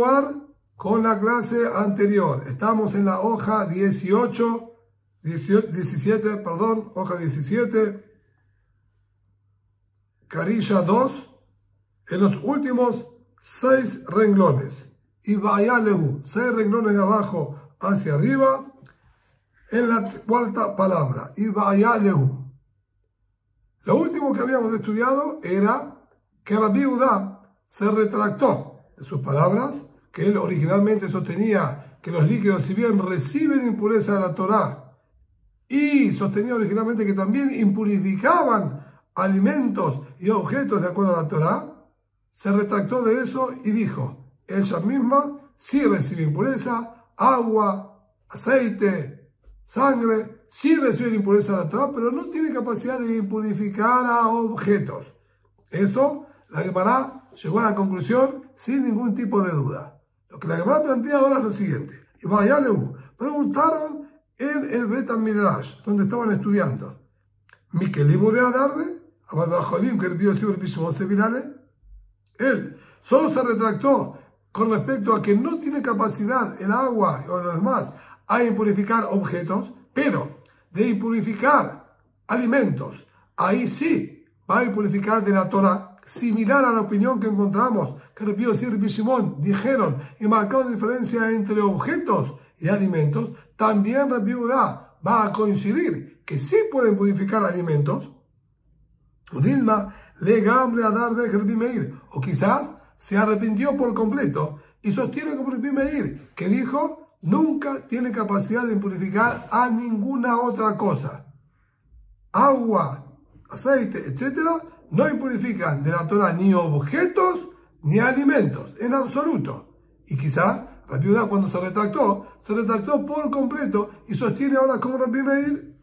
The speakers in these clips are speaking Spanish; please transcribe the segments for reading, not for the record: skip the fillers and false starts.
continuar con la clase anterior. Estamos en la hoja 17, perdón, hoja 17, Carilla 2, en los últimos 6 renglones. Y vaya lehu, 6 renglones de abajo hacia arriba, en la cuarta palabra. Y vaya lehu. Lo último que habíamos estudiado era que Rabbi Judá se retractó de sus palabras, que él originalmente sostenía que los líquidos, si bien reciben impureza de la Torá, y sostenía originalmente que también impurificaban alimentos y objetos de acuerdo a la Torá, se retractó de eso y dijo, ella misma sí recibe impureza, agua, aceite, sangre, sí recibe impureza de la Torá, pero no tiene capacidad de impurificar a objetos. Eso, la Gemara llegó a la conclusión sin ningún tipo de duda. Lo que la Gemara plantea ahora es lo siguiente. Y vaya lehu, preguntaron en el Bet Midrash, donde estaban estudiando, Mikelimu de Adarde, Abajolim, que el Pío Sigur se virale. Él solo se retractó con respecto a que no tiene capacidad el agua o los demás a impurificar objetos, pero de impurificar alimentos, ahí sí va a impurificar de la Torah, similar a la opinión que encontramos que el Pío Sigur y Shimon dijeron y marcaron diferencia entre objetos y alimentos. También Rabbi Judá va a coincidir que sí pueden purificar alimentos. Dilma le gamble a dar de Rabbi Meir, o quizás se arrepintió por completo y sostiene como Rabbi Meir, que dijo nunca tiene capacidad de purificar a ninguna otra cosa. Agua, aceite, etcétera, no impurifican de la Torah ni objetos ni alimentos, en absoluto. Y quizás Rabbi Judá, cuando se retractó por completo y sostiene ahora como Rabbi Meir.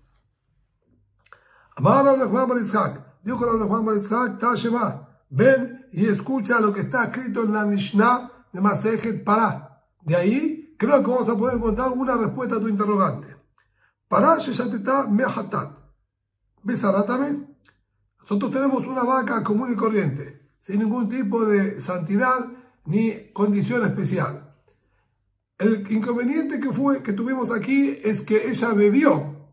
Amar Rabbi Juan bar Yitzhak, dijo Rabbi Juan bar Yitzhak, Tashema, ven y escucha lo que está escrito en la Mishnah de Masejet Pará. De ahí creo que vamos a poder encontrar una respuesta a tu interrogante. Pará sheshateta mehatat, besaratame. Nosotros tenemos una vaca común y corriente, sin ningún tipo de santidad ni condición especial. El inconveniente que tuvimos aquí es que ella bebió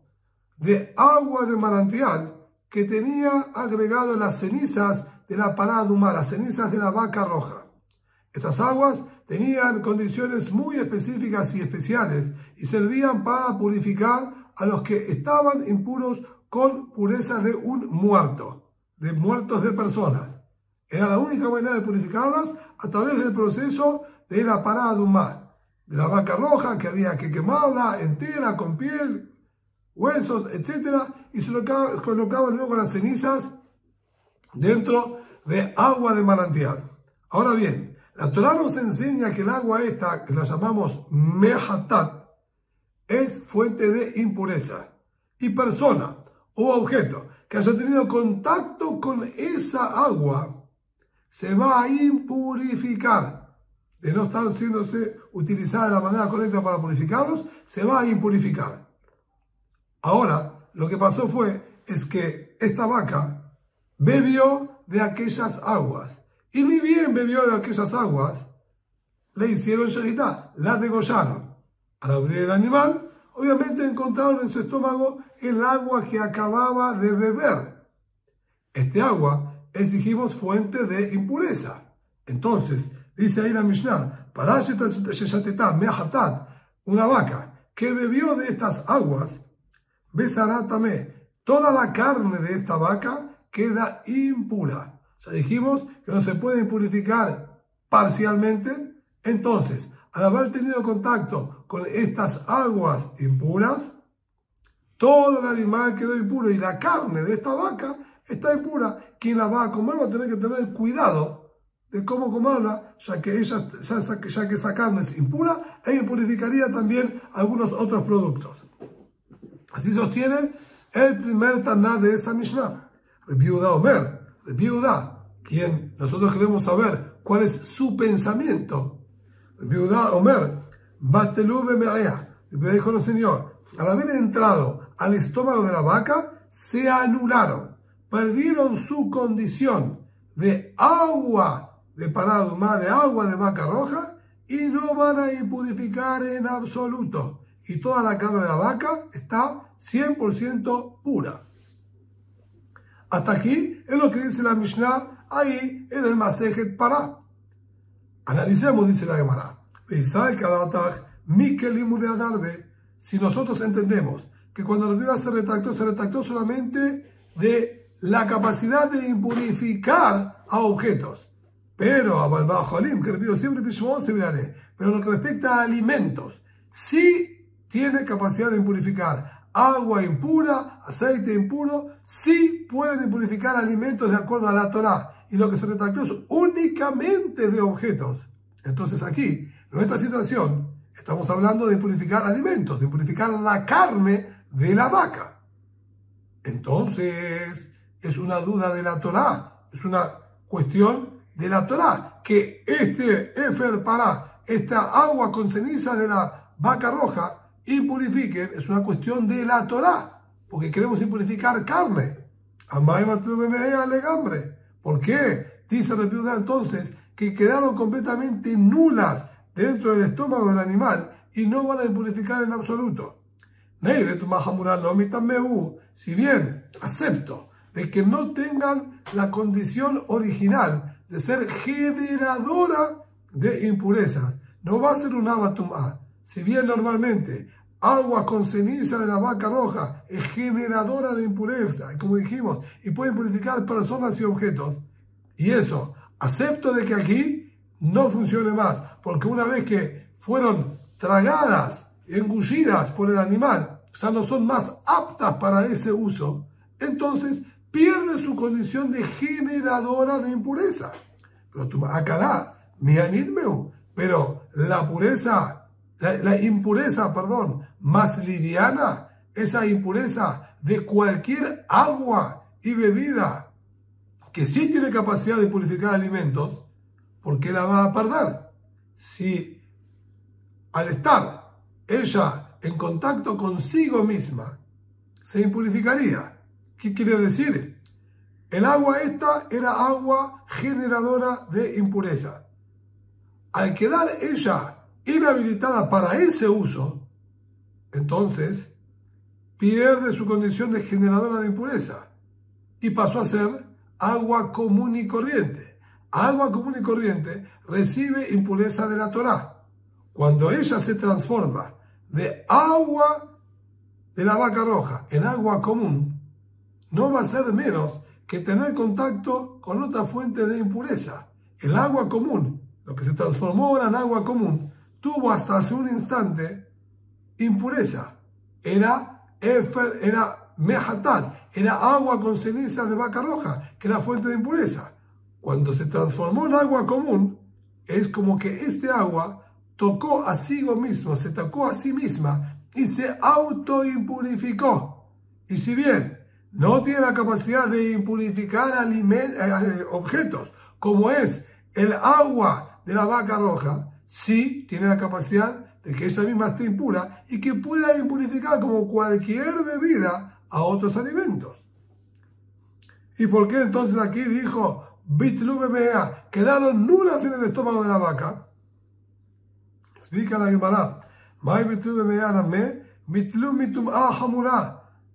de agua de manantial que tenía agregado las cenizas de la pará adumá, las cenizas de la vaca roja. Estas aguas tenían condiciones muy específicas y especiales y servían para purificar a los que estaban impuros con pureza de un muerto, de muertos de personas. Era la única manera de purificarlas a través del proceso de la pará adumá, de la vaca roja, que había que quemarla entera, con piel, huesos, etc. Y se colocaban luego las cenizas dentro de agua de manantial. Ahora bien, la Torah nos enseña que el agua esta, que la llamamos mehatat, es fuente de impureza. Y persona o objeto que haya tenido contacto con esa agua se va a impurificar. De no estar siéndose utilizada de la manera correcta para purificarlos, se va a impurificar. Ahora, lo que pasó es que esta vaca bebió de aquellas aguas. Y ni bien bebió de aquellas aguas, le hicieron shehitá, la degollaron. Al abrir el animal, obviamente encontraron en su estómago el agua que acababa de beber. Este agua es, dijimos, fuente de impureza. Entonces, dice ahí la Mishnah, una vaca que bebió de estas aguas, besarátame, toda la carne de esta vaca queda impura. Ya dijimos que no se puede purificar parcialmente. Entonces, al haber tenido contacto con estas aguas impuras, todo el animal quedó impuro y la carne de esta vaca está impura. Quien la va a comer va a tener que tener cuidado de cómo comerla, ya que esa carne es impura e impurificaría también algunos otros productos. Así sostiene el primer taná de esa Mishnah. Rabbi Judá Omer, Rabbi Judá, quien nosotros queremos saber cuál es su pensamiento. Rabbi Judá Omer, Batelu beme'ea, dijo el Señor, al haber entrado al estómago de la vaca, se anularon, perdieron su condición de agua de pará adumá, de agua de vaca roja, y no van a impurificar en absoluto. Y toda la carne de la vaca está 100% pura. Hasta aquí es lo que dice la Mishnah ahí en el Masejet Pará. Analicemos, dice la Gemara. Si nosotros entendemos que cuando la Biblia se retractó solamente de la capacidad de impurificar a objetos. Pero a Balbajolim, que repito siempre, pero lo que respecta a alimentos, sí tiene capacidad de impurificar agua impura, aceite impuro, sí pueden impurificar alimentos de acuerdo a la Torá. Y lo que se retractó es únicamente de objetos. Entonces aquí, en esta situación, estamos hablando de impurificar alimentos, de impurificar la carne de la vaca. Entonces, es una duda de la Torá, es una cuestión de la Torá, que este Efer Pará, esta agua con ceniza de la vaca roja, impurifiquen, es una cuestión de la Torá, porque queremos impurificar carne. ¿Por qué? Dice Rabbi Yehuda entonces que quedaron completamente nulas dentro del estómago del animal y no van a impurificar en absoluto. Si bien acepto de que no tengan la condición original de ser generadora de impurezas, no va a ser un abatumá. Si bien normalmente agua con ceniza de la vaca roja es generadora de impureza, y como dijimos, y puede purificar personas y objetos, y eso acepto de que aquí no funcione más, porque una vez que fueron tragadas, engullidas por el animal, ya no son más aptas para ese uso, entonces pierde su condición de generadora de impureza. Pero tu acá mi anidmeu, pero la pureza, la impureza, más liviana, esa impureza de cualquier agua y bebida que sí tiene capacidad de purificar alimentos, ¿por qué la va a perder? Si al estar ella en contacto consigo misma, se impurificaría. ¿Qué quiere decir? El agua esta era agua generadora de impureza. Al quedar ella inhabilitada para ese uso, entonces pierde su condición de generadora de impureza y pasó a ser agua común y corriente. Agua común y corriente recibe impureza de la Torá. Cuando ella se transforma de agua de la vaca roja en agua común, no va a ser menos que tener contacto con otra fuente de impureza. El agua común, lo que se transformó ahora en agua común, tuvo hasta hace un instante impureza. Era mehatán, era agua con ceniza de vaca roja, que era fuente de impureza. Cuando se transformó en agua común, es como que este agua tocó a sí mismo, se tocó a sí misma y se autoimpurificó. Y si bien no tiene la capacidad de impurificar objetos, como es el agua de la vaca roja, sí tiene la capacidad de que ella misma esté impura y que pueda impurificar como cualquier bebida a otros alimentos. ¿Y por qué entonces aquí dijo Bitlu bemea, quedaron nulas en el estómago de la vaca? Explica la Gemara.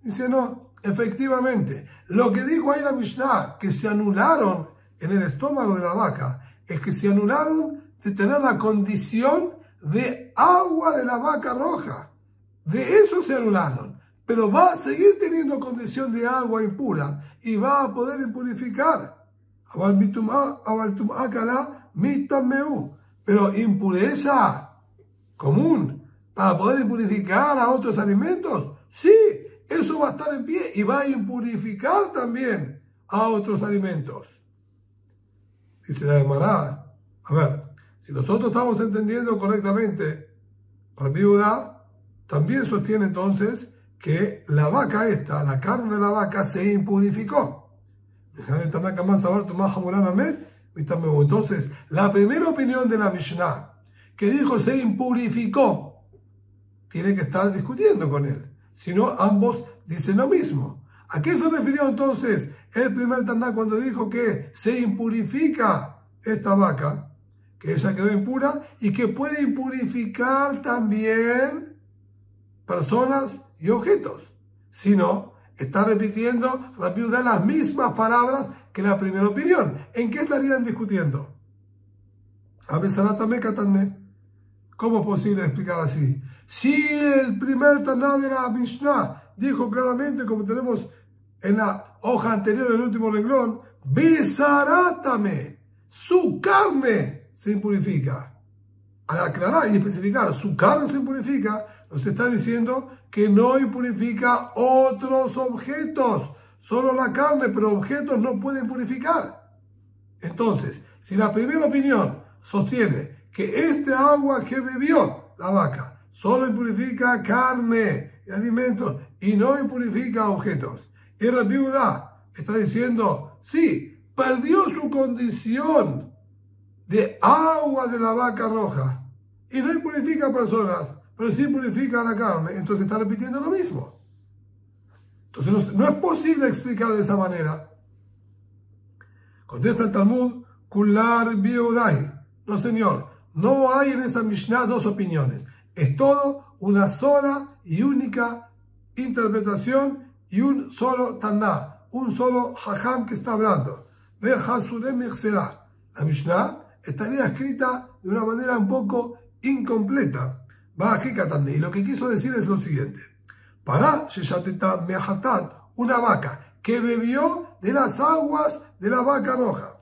Dice no, efectivamente, lo que dijo ahí la Mishnah, que se anularon en el estómago de la vaca, es que se anularon de tener la condición de agua de la vaca roja. De eso se anularon. Pero va a seguir teniendo condición de agua impura y va a poder impurificar. Pero impureza común para poder impurificar a otros alimentos, sí, eso va a estar en pie y va a impurificar también a otros alimentos. Dice la Gemara, a ver, si nosotros estamos entendiendo correctamente, Rabbi Yehuda también sostiene entonces que la vaca esta, la carne de la vaca se impurificó. Entonces, la primera opinión de la Mishnah, que dijo se impurificó, tiene que estar discutiendo con él. Si no, ambos dicen lo mismo. ¿A qué se refirió entonces el primer Taná cuando dijo que se impurifica esta vaca? que ella quedó impura y que puede impurificar también personas y objetos. Si no, está repitiendo Rabbi Yehuda las mismas palabras que la primera opinión. ¿En qué estarían discutiendo? ¿Cómo es posible explicar así? Si el primer Taná de la Mishnah dijo claramente, como tenemos en la hoja anterior del último renglón, Besarátame, su carne se impurifica. Al aclarar y especificar, su carne se impurifica, nos está diciendo que no impurifica otros objetos, solo la carne, pero objetos no pueden purificar. Entonces, si la primera opinión sostiene que este agua que bebió la vaca solo impurifica carne y alimentos y no impurifica objetos, y Rabbi Yehuda está diciendo, sí, perdió su condición de agua de la vaca roja y no impurifica personas, pero sí purifica la carne, entonces está repitiendo lo mismo. Entonces no es posible explicar de esa manera. Contesta el Talmud, Kular Biudai. No, señor, no hay en esa Mishnah dos opiniones. Es todo una sola y única interpretación y un solo Taná, un solo Hajam que está hablando. La Mishnah estaría escrita de una manera un poco incompleta. Y lo que quiso decir es lo siguiente: para una vaca que bebió de las aguas de la vaca roja,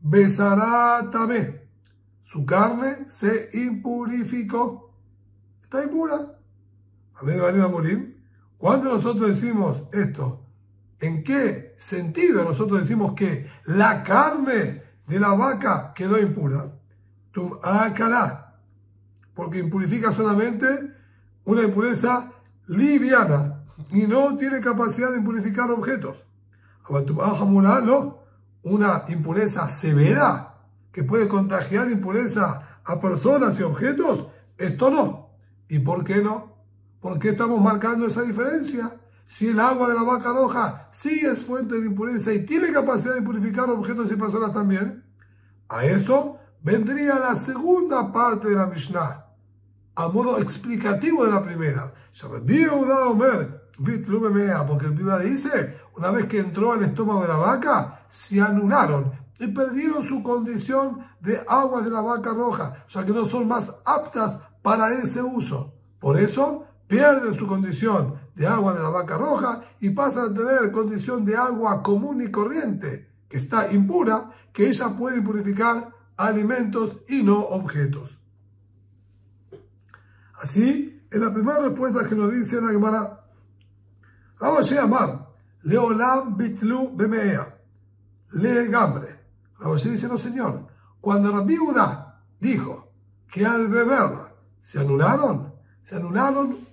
besará tamé, su carne se impurificó, está impura. A ver, van a morir. Cuando nosotros decimos esto, ¿en qué sentido nosotros decimos que la carne de la vaca quedó impura? Porque impurifica solamente una impureza liviana y no tiene capacidad de impurificar objetos. No, una impureza severa que puede contagiar impureza a personas y objetos, esto no. ¿Y por qué no? ¿Por qué estamos marcando esa diferencia? Si el agua de la vaca roja sí es fuente de impureza y tiene capacidad de purificar objetos y personas también, a eso vendría la segunda parte de la Mishnah, a modo explicativo de la primera. Porque el Biblia dice, una vez que entró al estómago de la vaca, se anularon y perdieron su condición de aguas de la vaca roja, ya que no son más aptas para ese uso. Por eso pierden su condición de agua de la vaca roja y pasan a tener condición de agua común y corriente, que está impura, que ella puede purificar alimentos y no objetos. Así, en la primera respuesta que nos dice la Gemara, Rabbi Amar, Leolam bitlu bemea, legambre. Rabbi dice, no señor, cuando Rabbi Yehuda dijo que al beberla se anularon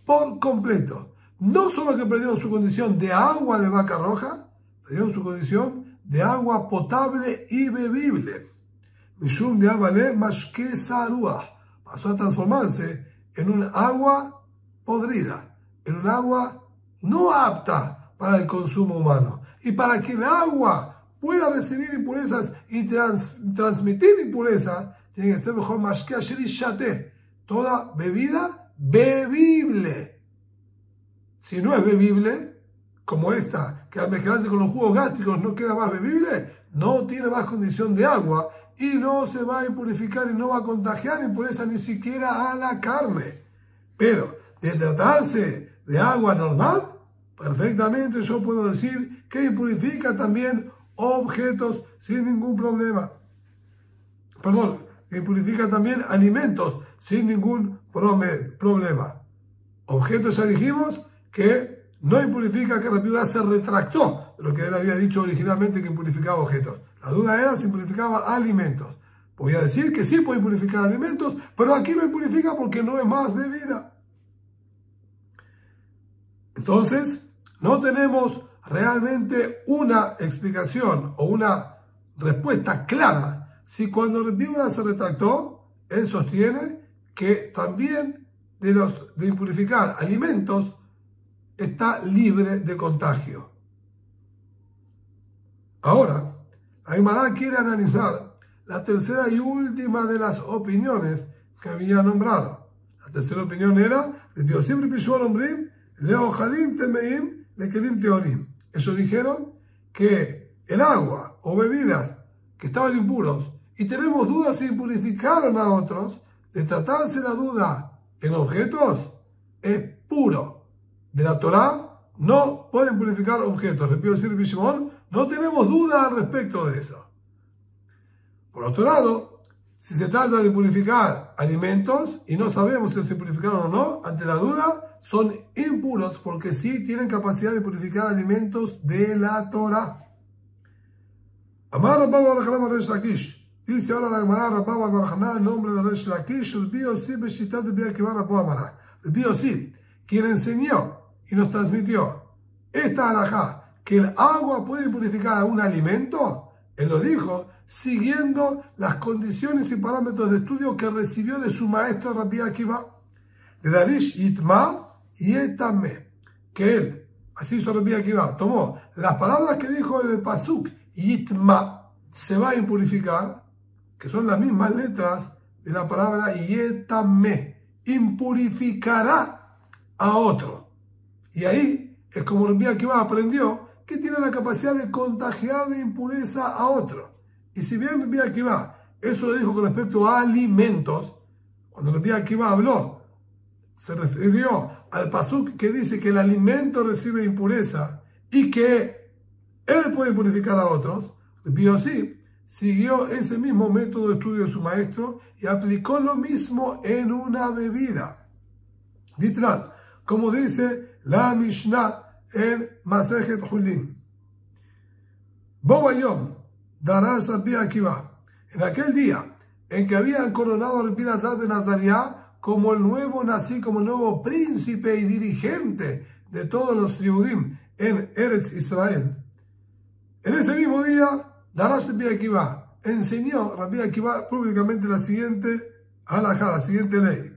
por completo. No solo que perdieron su condición de agua de vaca roja, perdieron su condición de agua potable y bebible. Mishum de Abale Mashke Saruah, pasó a transformarse en un agua podrida, en un agua no apta para el consumo humano. Y para que el agua pueda recibir impurezas y transmitir impureza, tiene que ser mejor Mashke Asher Shate, toda bebida bebible. Si no es bebible, como esta, que al mezclarse con los jugos gástricos no queda más bebible, no tiene más condición de agua y no se va a impurificar y no va a contagiar impureza ni siquiera a la carne. Pero de tratarse de agua normal, perfectamente yo puedo decir que impurifica también objetos sin ningún problema. Perdón, que impurifica también alimentos sin ningún problema. Objetos ya dijimos que no impurifica, que Rabbi Yehuda se retractó de lo que él había dicho originalmente que impurificaba objetos. La duda era si impurificaba alimentos. Voy a decir que sí puede impurificar alimentos, pero aquí no impurifica porque no es más bebida. Entonces, no tenemos realmente una explicación o una respuesta clara si cuando Rabbi Yehuda se retractó, él sostiene que también de impurificar alimentos está libre de contagio. Ahora, la Gemara quiere analizar la tercera y última de las opiniones que había nombrado. La tercera opinión era de Biosif Ripishol Ombrim, Leojalim Temeim, Lekelim Teorim. Ellos dijeron que el agua o bebidas que estaban impuros y tenemos dudas si purificaron a otros, de tratarse la duda en objetos, es puro. De la Torá no pueden purificar objetos. Repito, decir Bishimon, no tenemos duda al respecto de eso. Por otro lado, si se trata de purificar alimentos y no sabemos si se purificaron o no, ante la duda son impuros porque sí tienen capacidad de purificar alimentos de la Torá. Amar Rabba bar Hanan Resh Lakish. Dice ahora la Gemara Rabba bar Hanan en nombre de Resh Lakish, Rabbi Yossi Beshitat Rabbi Akiva Rabba Amara. Rabbi Yossi, quien enseñó y nos transmitió esta halajá, que el agua puede purificar un alimento, él lo dijo siguiendo las condiciones y parámetros de estudio que recibió de su maestro Rabbi Akiva, de Darish Yitma y Etame, que él, así hizo Rabbi Akiva, tomó las palabras que dijo en el Pasuk, Yitma, se va a impurificar, que son las mismas letras de la palabra Yetame, impurificará a otro. Y ahí es como Rabbi Akiva aprendió que tiene la capacidad de contagiar de impureza a otro. Y si bien Rabbi Akiva eso lo dijo con respecto a alimentos, cuando Rabbi Akiva habló, se refirió al pasuk que dice que el alimento recibe impureza y que él puede purificar a otros. Rabbi Yossi siguió ese mismo método de estudio de su maestro y aplicó lo mismo en una bebida. Ditran, como dice la Mishnah en Masejet Hulin. Bobayom, Darash Rabbi Akiva. En aquel día en que habían coronado a Rabbi Elazar ben Azariah como el nuevo nací, como el nuevo príncipe y dirigente de todos los Yehudim en Eretz Israel. En ese mismo día, Darash Rabbi Akiva enseñó Rabbi Akiva públicamente la siguiente halajá, la siguiente ley.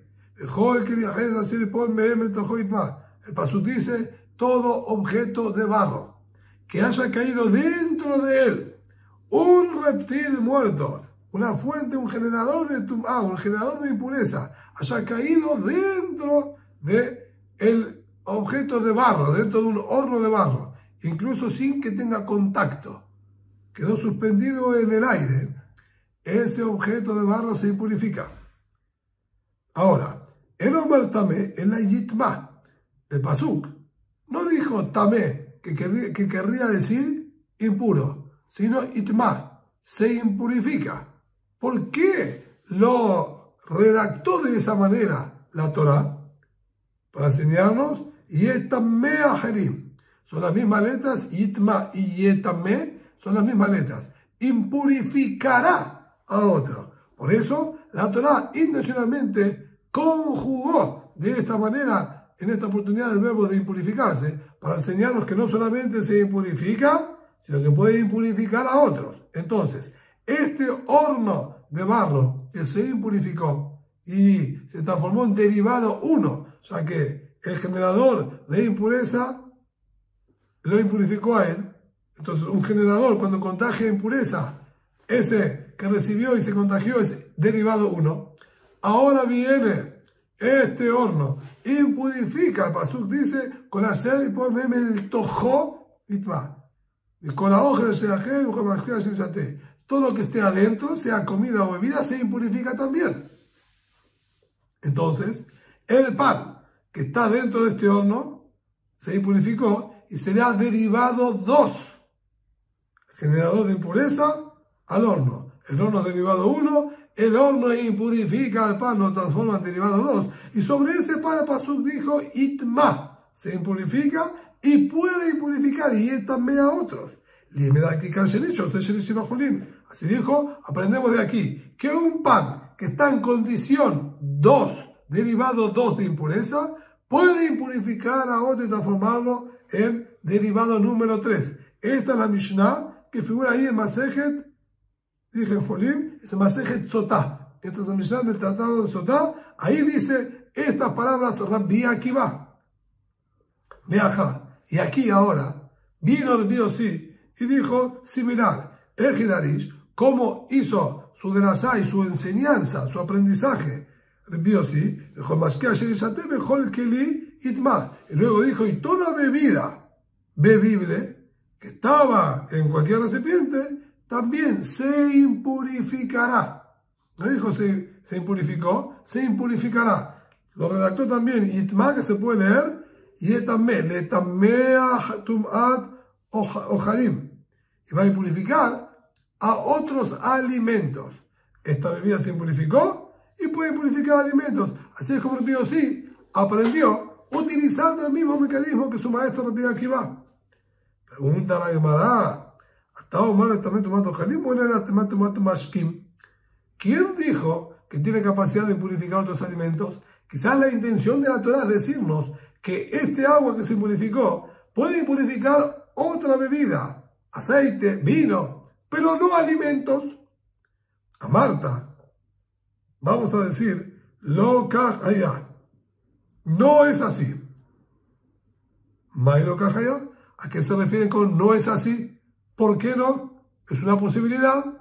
El pasuk dice, todo objeto de barro que haya caído dentro de él un reptil muerto, una fuente, un generador de tumá, un generador de impureza, haya caído dentro de el objeto de barro, dentro de un horno de barro, incluso sin que tenga contacto, quedó suspendido en el aire, ese objeto de barro se impurifica. Ahora, el Omer Tamé, en la Yitma, el Pasuk, no dijo Tamé, que querría decir impuro, sino Itma, se impurifica. ¿Por qué lo redactó de esa manera la Torá? Para enseñarnos, Yetamé Ajerim. Son las mismas letras, Yitma y Yetamé son las mismas letras. Impurificará a otro. Por eso, la Torá intencionalmente conjugó de esta manera, en esta oportunidad, el verbo de impurificarse, para enseñarnos que no solamente se impurifica, sino que puede impurificar a otros. Entonces, este horno de barro que se impurificó y se transformó en derivado 1, ya que el generador de impureza lo impurificó a él. Entonces, un generador, cuando contagia impureza, ese que recibió y se contagió es derivado 1. Ahora viene este horno, impurifica, el pasuk dice, con hacer y ponerme el tojo, y con la hoja de seaje, todo lo que esté adentro, sea comida o bebida, se impurifica también. Entonces, el pan que está dentro de este horno se impurificó y será derivado 2. El generador de impureza al horno. El horno derivado 1, el horno impurifica al pan, lo transforma en derivado 2. Y sobre ese pan el pasuk dijo, Itma, se impurifica y puede impurificar y también a otros. Así dijo, aprendemos de aquí, que un pan que está en condición 2, derivado 2 de impureza, puede impurificar a otro y transformarlo en derivado número 3. Esta es la Mishnah que figura ahí en Masejet, dije en Jolim, es Masejet Sotá. Esta es la Mishnah del Tratado de Sotá. Ahí dice estas palabras Rabbi Akiva. Viaja. Y aquí ahora vino Rabbi Yossi y dijo similar. El Hidarish, como hizo su derashá y su enseñanza, su aprendizaje. Rabbi Yossi dijo, y luego dijo, y toda bebida bebible que estaba en cualquier recipiente, también se impurificará. No dijo se impurificó, se impurificará. Lo redactó también Itma, que se puede leer, Yetameh, letamea tum'at ojarim. Y va a impurificar a otros alimentos. Esta bebida se impurificó y puede purificar alimentos. Así es como Rabbi Yossi aprendió utilizando el mismo mecanismo que su maestro Rabbi Akiva. Pregunta la Gemara, ¿quién dijo que tiene capacidad de purificar otros alimentos? Quizás la intención de la Torah es decirnos que este agua que se purificó puede purificar otra bebida, aceite, vino, pero no alimentos. A Marta, vamos a decir, lo cajaya. No es así. ¿Mai lo cajaya? ¿A qué se refiere con no es así? ¿Por qué no? Es una posibilidad.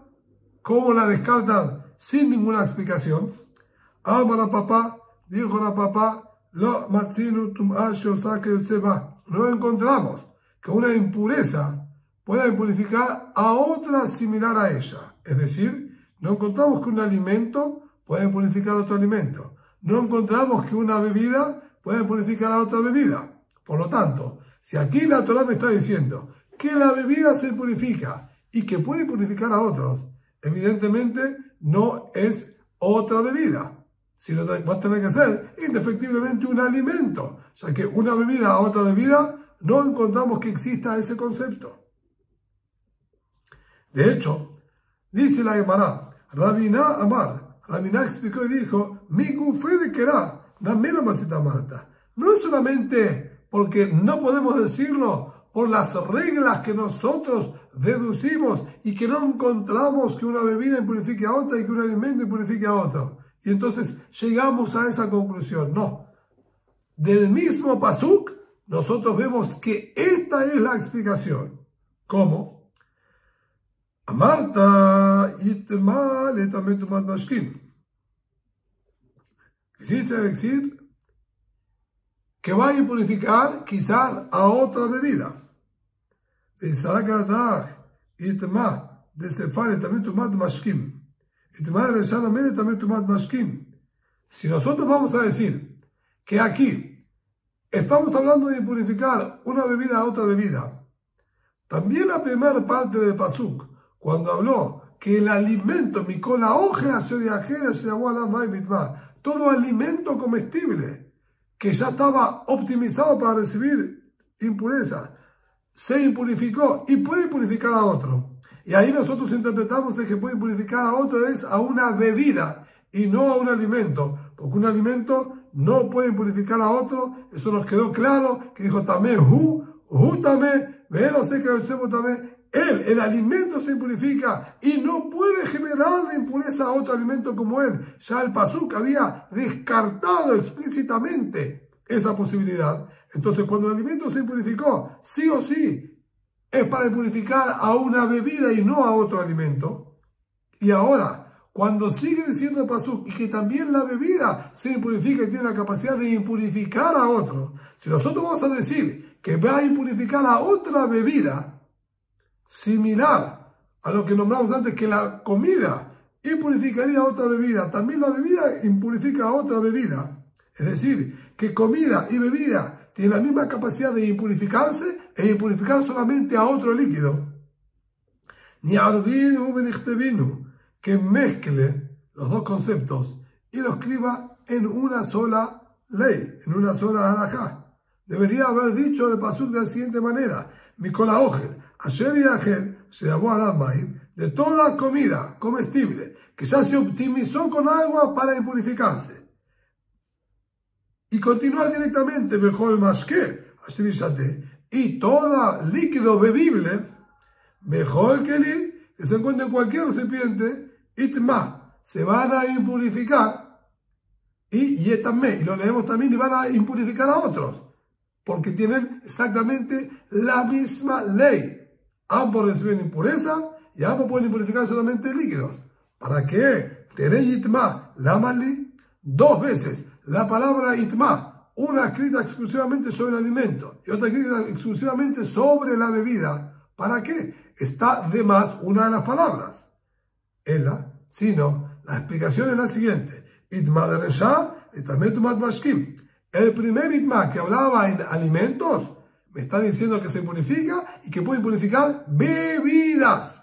¿Cómo la descartan sin ninguna explicación? Ama papá, dijo la papá, no encontramos que una impureza pueda impurificar a otra similar a ella. Es decir, no encontramos que un alimento pueda purificar a otro alimento. No encontramos que una bebida pueda purificar a otra bebida. Por lo tanto, si aquí la Torah me está diciendo que la bebida se purifica y que puede purificar a otros, evidentemente no es otra bebida, sino que va a tener que ser indefectiblemente un alimento, ya que una bebida a otra bebida no encontramos que exista ese concepto. De hecho, dice la Gemara, Rabiná Amar, Rabiná explicó y dijo, mi gufé de Kerá, namela masita Marta. No es solamente porque no podemos decirlo por las reglas que nosotros deducimos y que no encontramos que una bebida impurifique a otra y que un alimento impurifique a otro. Y entonces llegamos a esa conclusión. No. Del mismo pasuk, nosotros vemos que esta es la explicación. ¿Cómo? Amarta itma letamentumat mashkin. Quisiste decir que va a impurificar quizás a otra bebida. Si nosotros vamos a decir que aquí estamos hablando de purificar una bebida a otra bebida, también la primera parte del pasuk, cuando habló que el alimento, todo alimento comestible que ya estaba optimizado para recibir impureza, se impurificó y puede purificar a otro. Y ahí nosotros interpretamos que puede purificar a otro es a una bebida y no a un alimento, porque un alimento no puede purificar a otro. Eso nos quedó claro, que dijo tamé tamé, el alimento se impurifica y no puede generar la impureza a otro alimento como él. Ya el pasuk había descartado explícitamente esa posibilidad. Entonces, cuando el alimento se impurificó, sí o sí, es para impurificar a una bebida y no a otro alimento. Y ahora, cuando sigue diciendo el pasuk y que también la bebida se impurifica y tiene la capacidad de impurificar a otro, si nosotros vamos a decir que va a impurificar a otra bebida, similar a lo que nombramos antes, que la comida impurificaría a otra bebida, también la bebida impurifica a otra bebida. Es decir, que comida y bebida tienen la misma capacidad de impurificarse e impurificar solamente a otro líquido. Ni arvinu benichtevinu, que mezcle los dos conceptos y lo escriba en una sola ley, en una sola halajá. Debería haber dicho el pasuk de la siguiente manera: Mikola Ogel, Asher y Agel, se llamó al Almaim, de toda comida comestible que ya se optimizó con agua para impurificarse. Y continuar directamente, mejor más que, y todo líquido bebible, mejor que se encuentre en cualquier recipiente, itma, se van a impurificar, y yetamé, y lo leemos también, y van a impurificar a otros, porque tienen exactamente la misma ley. Ambos reciben impureza y ambos pueden impurificar solamente líquidos. ¿Para qué? Terei itma, lamali, 2 veces. La palabra itma, una escrita exclusivamente sobre el alimento y otra escrita exclusivamente sobre la bebida. ¿Para qué? Está de más una de las palabras. Ella, sino, la explicación es la siguiente. Itma de resha, etametumat mashkim. El primer itma que hablaba en alimentos, me está diciendo que se purifica y que puede purificar bebidas.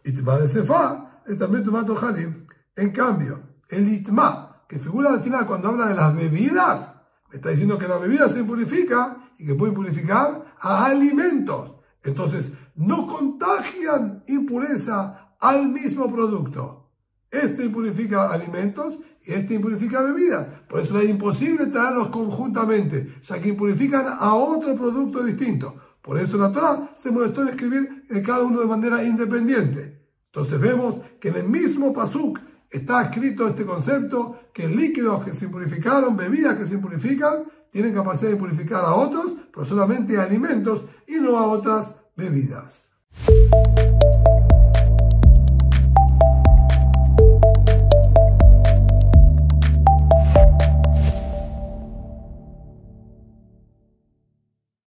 Itma de sefa, etametumat ojalim. En cambio, el itma que figura al final cuando habla de las bebidas, me está diciendo que la bebida se purifica y que puede purificar a alimentos. Entonces, no contagian impureza al mismo producto. Este impurifica alimentos y este impurifica bebidas. Por eso es imposible traerlos conjuntamente, ya que impurifican a otro producto distinto. Por eso la Torá se molestó en escribir cada uno de manera independiente. Entonces vemos que en el mismo pasuk está escrito este concepto, que líquidos que se impurificaron, bebidas que se impurifican, tienen capacidad de impurificar a otros, pero solamente a alimentos y no a otras bebidas.